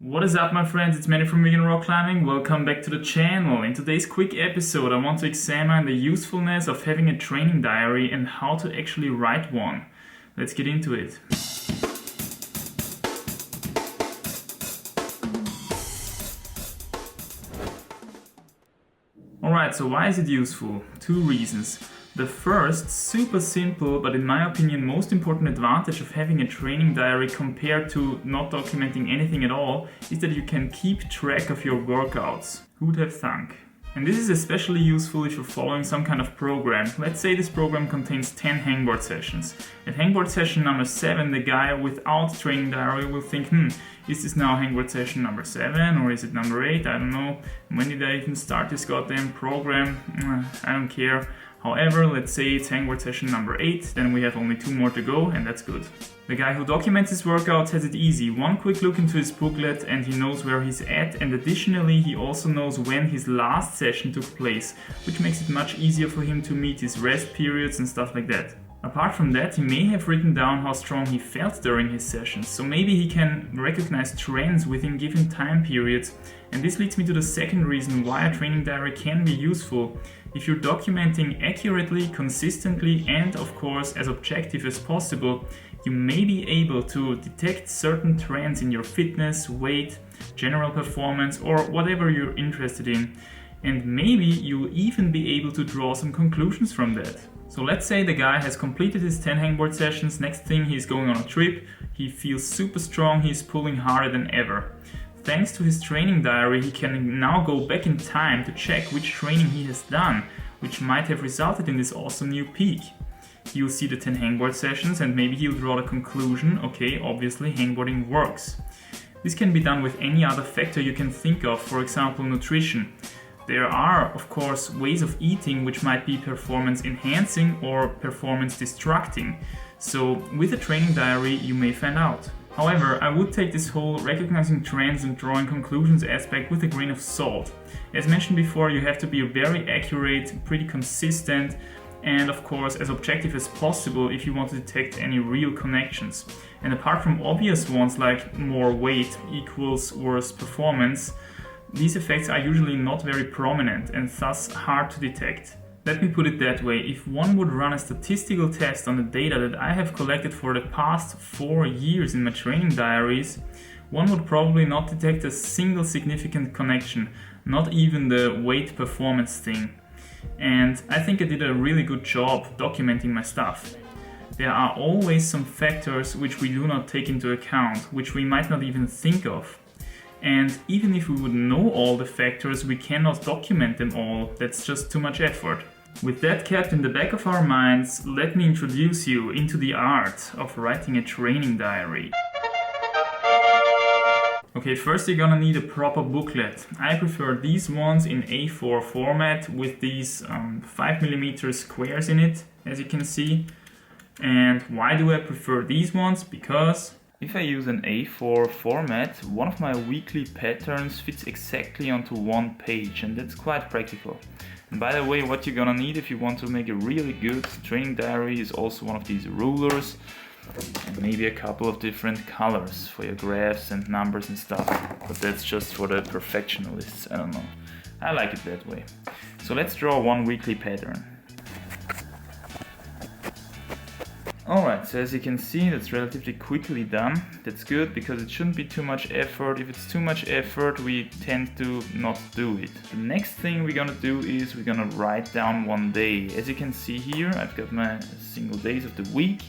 What is up, my friends? It's Manny from Vegan Rock Climbing. Welcome back to the channel. In today's quick episode, I want to examine the usefulness of having a training diary and how to actually write one. Let's get into it. Alright, so why is it useful? Two reasons. The first, super simple, but in my opinion most important advantage of having a training diary compared to not documenting anything at all is that you can keep track of your workouts. Who would have thunk? And this is especially useful if you're following some kind of program. Let's say this program contains 10 hangboard sessions. At hangboard session number 7, the guy without training diary will think, is this now hangboard session number 7 or is it number 8? I don't know. When did I even start this goddamn program? I don't care. However, let's say it's hangboard session number 8, then we have only 2 more to go, and that's good. The guy who documents his workouts has it easy. One quick look into his booklet and he knows where he's at, and additionally he also knows when his last session took place, which makes it much easier for him to meet his rest periods and stuff like that. Apart from that, he may have written down how strong he felt during his sessions, so maybe he can recognize trends within given time periods. And this leads me to the second reason why a training diary can be useful. If you're documenting accurately, consistently, and of course as objective as possible, you may be able to detect certain trends in your fitness, weight, general performance, or whatever you're interested in. And maybe you'll even be able to draw some conclusions from that. So let's say the guy has completed his 10 hangboard sessions, next thing he's going on a trip, he feels super strong, he's pulling harder than ever. Thanks to his training diary, he can now go back in time to check which training he has done, which might have resulted in this awesome new peak. He'll see the 10 hangboard sessions and maybe he'll draw the conclusion, okay, obviously hangboarding works. This can be done with any other factor you can think of, for example nutrition. There are, of course, ways of eating which might be performance enhancing or performance destructing. So with a training diary you may find out. However, I would take this whole recognizing trends and drawing conclusions aspect with a grain of salt. As mentioned before, you have to be very accurate, pretty consistent, and of course as objective as possible if you want to detect any real connections. And apart from obvious ones like more weight equals worse performance, these effects are usually not very prominent and thus hard to detect. Let me put it that way, if one would run a statistical test on the data that I have collected for the past 4 years in my training diaries, one would probably not detect a single significant connection, not even the weight performance thing. And I think I did a really good job documenting my stuff. There are always some factors which we do not take into account, which we might not even think of. And even if we would know all the factors, we cannot document them all. That's just too much effort. With that kept in the back of our minds, let me introduce you into the art of writing a training diary. Okay, first you're gonna need a proper booklet. I prefer these ones in A4 format with these 5mm squares in it, as you can see. And why do I prefer these ones? Because if I use an A4 format, one of my weekly patterns fits exactly onto one page, and that's quite practical. And by the way, what you're gonna need if you want to make a really good training diary is also one of these rulers and maybe a couple of different colors for your graphs and numbers and stuff. But that's just for the perfectionists, I don't know. I like it that way. So let's draw one weekly pattern. Alright, so as you can see, that's relatively quickly done. That's good because it shouldn't be too much effort. If it's too much effort, we tend to not do it. The next thing we're gonna do is we're gonna write down one day. As you can see here, I've got my single days of the week,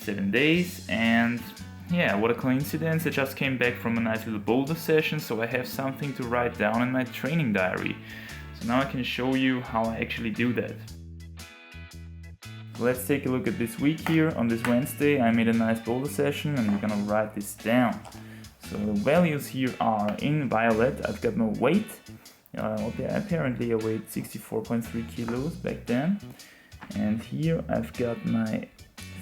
7 days, and yeah, what a coincidence. I just came back from a nice little boulder session, so I have something to write down in my training diary. So now I can show you how I actually do that. Let's take a look at this week here. On this Wednesday I made a nice boulder session and we're gonna write this down. So the values here are in violet. I've got my weight. Okay, apparently I weighed 64.3 kilos back then. And here I've got my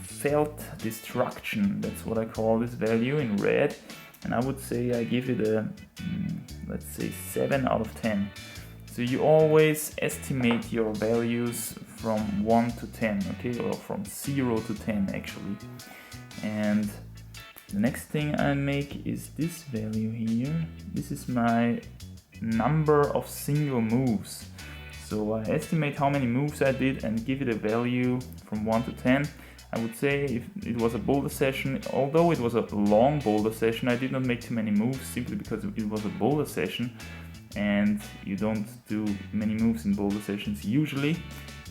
felt destruction. That's what I call this value in red. And I would say I give it a, let's say 7 out of 10. So you always estimate your values from 1 to 10, okay, or from 0 to 10 actually. And The next thing I make is this value here, this is my number of single moves. So I estimate how many moves I did and give it a value from 1 to 10. I would say if it was a boulder session, although it was a long boulder session, I did not make too many moves simply because it was a boulder session and you don't do many moves in boulder sessions usually.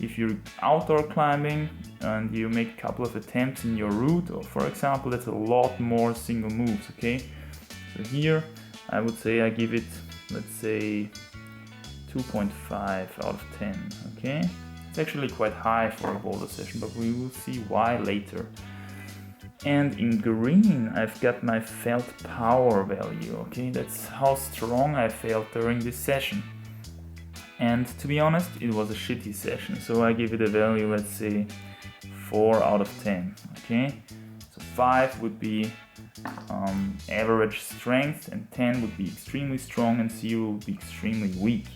If you're outdoor climbing and you make a couple of attempts in your route, or for example, that's a lot more single moves, okay? So here I would say I give it, let's say, 2.5 out of 10, okay? It's actually quite high for a boulder session, but we will see why later. And in green, I've got my felt power value, okay? That's how strong I felt during this session. And to be honest, it was a shitty session, so I give it a value, let's say, 4 out of 10, okay? So 5 would be average strength, and 10 would be extremely strong, and 0 would be extremely weak.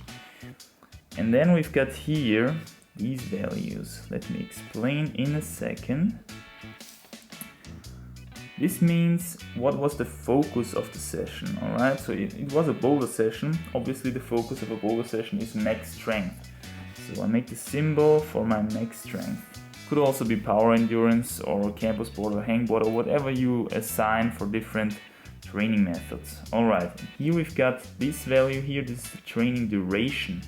And then we've got here these values. Let me explain in a second. This means what was the focus of the session, alright? So it was a boulder session. Obviously the focus of a boulder session is max strength. So I make the symbol for my max strength. Could also be power endurance or campus board or hangboard or whatever you assign for different training methods. Alright, here we've got this value here, this is the training duration.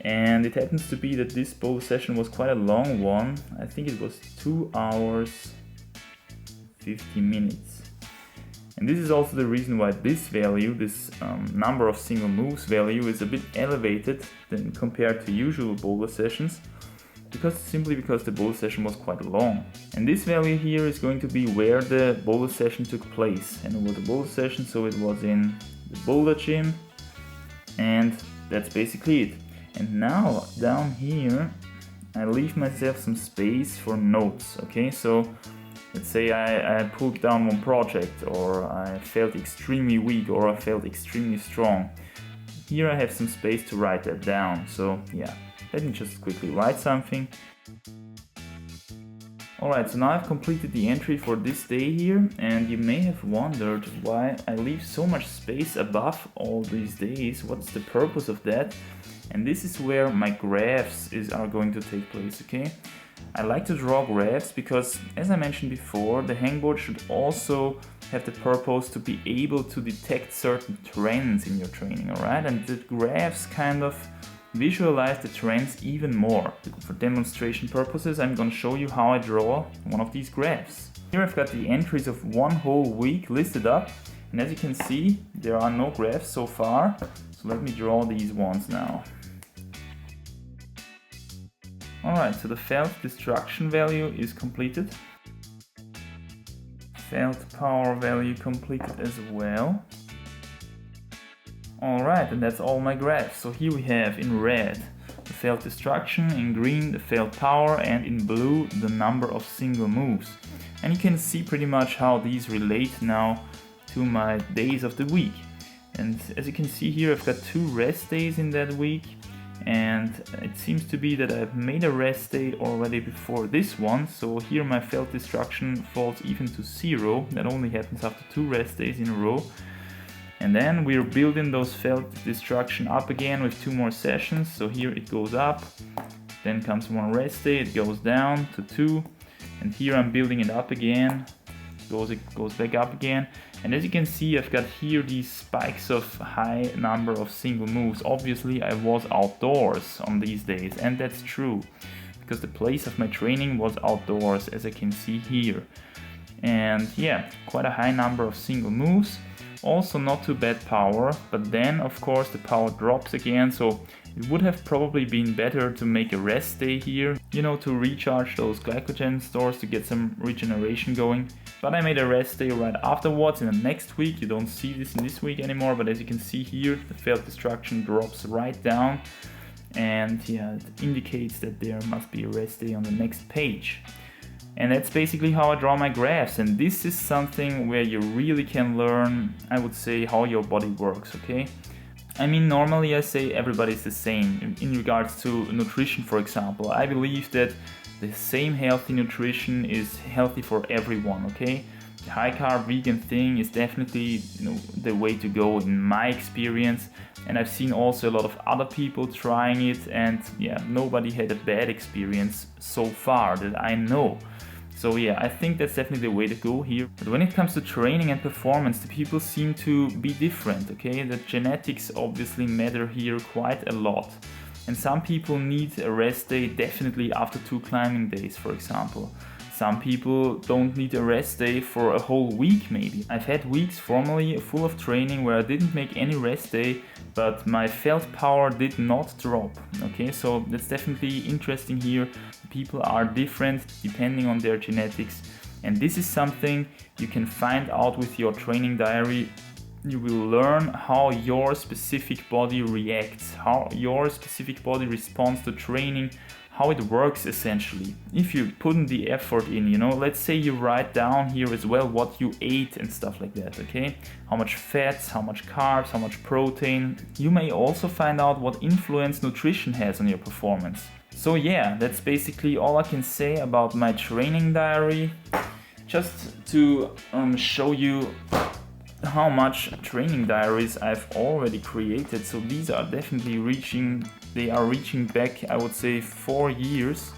And it happens to be that this boulder session was quite a long one. I think it was 2 hours 50 minutes. And this is also the reason why this value, this number of single moves value, is a bit elevated than compared to usual boulder sessions, simply because the boulder session was quite long. And this value here is going to be where the boulder session took place. And it was a boulder session, so it was in the boulder gym, and that's basically it. And now down here I leave myself some space for notes, okay? So let's say I pulled down one project, or I felt extremely weak, or I felt extremely strong. Here I have some space to write that down, so yeah, let me just quickly write something. Alright, so now I've completed the entry for this day here, and you may have wondered why I leave so much space above all these days. What's the purpose of that? And this is where my graphs are going to take place, okay? I like to draw graphs because, as I mentioned before, the hangboard should also have the purpose to be able to detect certain trends in your training, alright? And the graphs kind of visualize the trends even more. For demonstration purposes, I'm going to show you how I draw one of these graphs. Here I've got the entries of one whole week listed up, and as you can see, there are no graphs so far. So let me draw these ones now. Alright, so the felt destruction value is completed. Felt power value completed as well. Alright, and that's all my graphs. So here we have in red the felt destruction, in green the felt power, and in blue the number of single moves. And you can see pretty much how these relate now to my days of the week. And as you can see here, I've got 2 rest days in that week. And it seems to be that I've made a rest day already before this one, so here my felt destruction falls even to 0. That only happens after 2 rest days in a row. And then we're building those felt destruction up again with 2 more sessions. So here it goes up, then comes 1 rest day, it goes down to 2, and here I'm building it up again. It goes back up again, and as you can see, I've got here these spikes of high number of single moves. Obviously I was outdoors on these days, and that's true because the place of my training was outdoors, as I can see here. And yeah, quite a high number of single moves, also not too bad power, but then of course the power drops again, so it would have probably been better to make a rest day here, you know, to recharge those glycogen stores, to get some regeneration going. But I made a rest day right afterwards in the next week. You don't see this in this week anymore, but as you can see here, the felt destruction drops right down, and yeah, it indicates that there must be a rest day on the next page. And that's basically how I draw my graphs, and this is something where you really can learn, I would say, how your body works, okay? I mean, normally I say everybody's the same in regards to nutrition, for example. I believe that the same healthy nutrition is healthy for everyone, okay? high carb vegan thing is definitely, you know, the way to go in my experience. And I've seen also a lot of other people trying it, and yeah, nobody had a bad experience so far that I know. So yeah, I think that's definitely the way to go here. But when it comes to training and performance, the people seem to be different, okay? The genetics obviously matter here quite a lot. And some people need a rest day definitely after 2 climbing days, for example. Some people don't need a rest day for a whole week maybe. I've had weeks formerly full of training where I didn't make any rest day, but my felt power did not drop. Okay, so that's definitely interesting here. People are different depending on their genetics, and this is something you can find out with your training diary. You will learn how your specific body reacts, how your specific body responds to training, how it works essentially. If you put in the effort in, you know, let's say you write down here as well what you ate and stuff like that, okay? How much fats, how much carbs, how much protein. You may also find out what influence nutrition has on your performance. So yeah, that's basically all I can say about my training diary. Just to show you how much training diaries I've already created. So these are definitely reaching back, I would say, 4 years.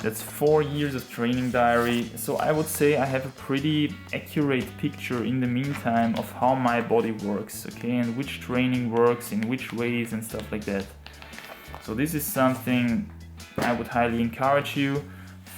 That's 4 years of training diary. So I would say I have a pretty accurate picture in the meantime of how my body works, okay, and which training works in which ways and stuff like that. So this is something I would highly encourage you.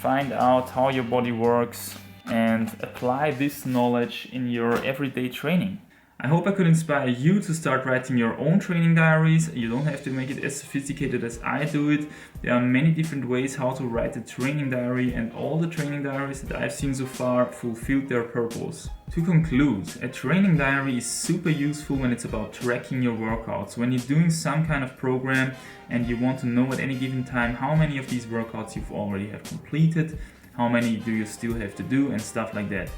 Find out how your body works and apply this knowledge in your everyday training. I hope I could inspire you to start writing your own training diaries. You don't have to make it as sophisticated as I do it. There are many different ways how to write a training diary, and all the training diaries that I've seen so far fulfilled their purpose. To conclude, a training diary is super useful when it's about tracking your workouts. When you're doing some kind of program and you want to know at any given time how many of these workouts you've already have completed, how many do you still have to do, and stuff like that.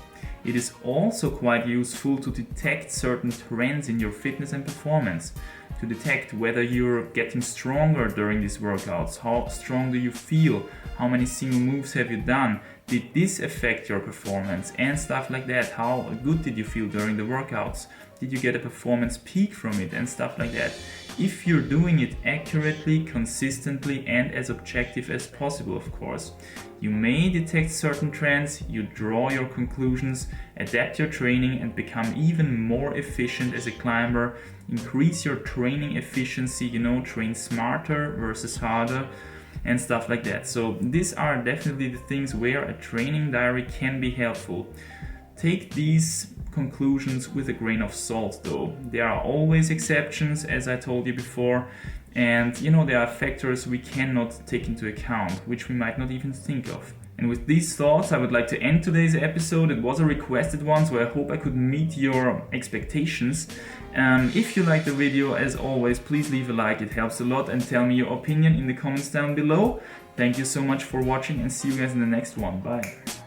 It is also quite useful to detect certain trends in your fitness and performance, to detect whether you're getting stronger during these workouts, how strong do you feel, how many single moves have you done, did this affect your performance, and stuff like that. How good did you feel during the workouts, did you get a performance peak from it, and stuff like that. If you're doing it accurately, consistently, and as objective as possible, of course. You may detect certain trends, you draw your conclusions, adapt your training, and become even more efficient as a climber. Increase your training efficiency, you know, train smarter versus harder, and stuff like that. So these are definitely the things where a training diary can be helpful. Take these conclusions with a grain of salt though. There are always exceptions, as I told you before, and you know, there are factors we cannot take into account, which we might not even think of. And with these thoughts, I would like to end today's episode. It was a requested one, so I hope I could meet your expectations. If you liked the video, as always, please leave a like, it helps a lot, and tell me your opinion in the comments down below. Thank you so much for watching, and see you guys in the next one. Bye.